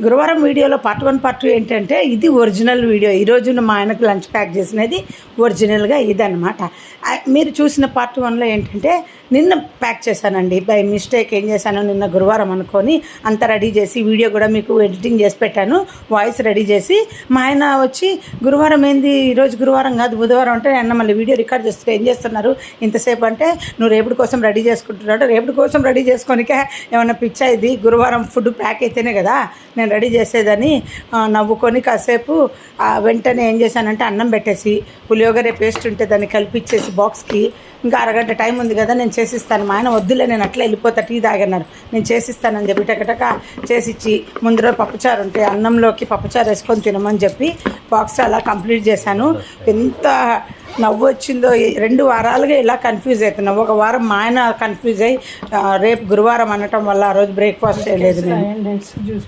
గురువారం వీడియోలో part 1 part 2 ఏంటంటే ఇది ఒరిజినల్ వీడియో. ఈరోజు మా ఆయనకు లంచ్ ప్యాక్ చేసినది ఒరిజినల్గా ఇదనమాట. మీరు చూసిన పార్ట్ 1లో ఏంటంటే నిన్న ప్యాక్ చేశానండి. బై మిస్టేక్ ఏం చేశాను, నిన్న గురువారం అనుకొని అంతా రెడీ చేసి వీడియో కూడా మీకు ఎడిటింగ్ చేసి పెట్టాను, వాయిస్ రెడీ చేసి. మా ఆయన వచ్చి గురువారం ఏంది, ఈరోజు గురువారం కాదు బుధవారం అంటే, అన్న మళ్ళీ వీడియో రికార్డ్ చేస్తే ఏం చేస్తున్నారు ఇంతసేపు అంటే, నువ్వు రేపటి కోసం రెడీ చేసుకుంటున్నాడు. రేపటి కోసం రెడీ చేసుకోనికే ఏమన్నా పిచ్చా ఇది, గురువారం ఫుడ్ ప్యాక్ అయితేనే కదా నేను రెడీ చేసేదని నవ్వుకొని కాసేపు వెంటనే ఏం చేశానంటే అన్నం పెట్టేసి పులియోగరే పేస్ట్ ఉంటే దాన్ని కలిపిచ్చేసి బాక్స్కి, ఇంకా అరగంట టైం ఉంది కదా నేను చేసిస్తాను. మా ఆయన వద్దులే నేను అట్లా వెళ్ళిపోతా టీ తాగన్నారు, నేను చేసిస్తానని చెప్పి టకటక చేసిచ్చి ముందు రోజు పప్పుచారు ఉంటే అన్నంలోకి పప్పుచారు వేసుకొని తినమని చెప్పి బాక్స్ అలా కంప్లీట్ చేశాను. ఎంత నవ్వు వచ్చిందో. 2 వారాలుగా ఇలా కన్ఫ్యూజ్ అవుతున్నాం. ఒక వారం మా ఆయన కన్ఫ్యూజ్ అయ్యి రేపు గురువారం అనటం వల్ల ఆ రోజు బ్రేక్ఫాస్ట్ చేయలేదు నేను. జ్యూస్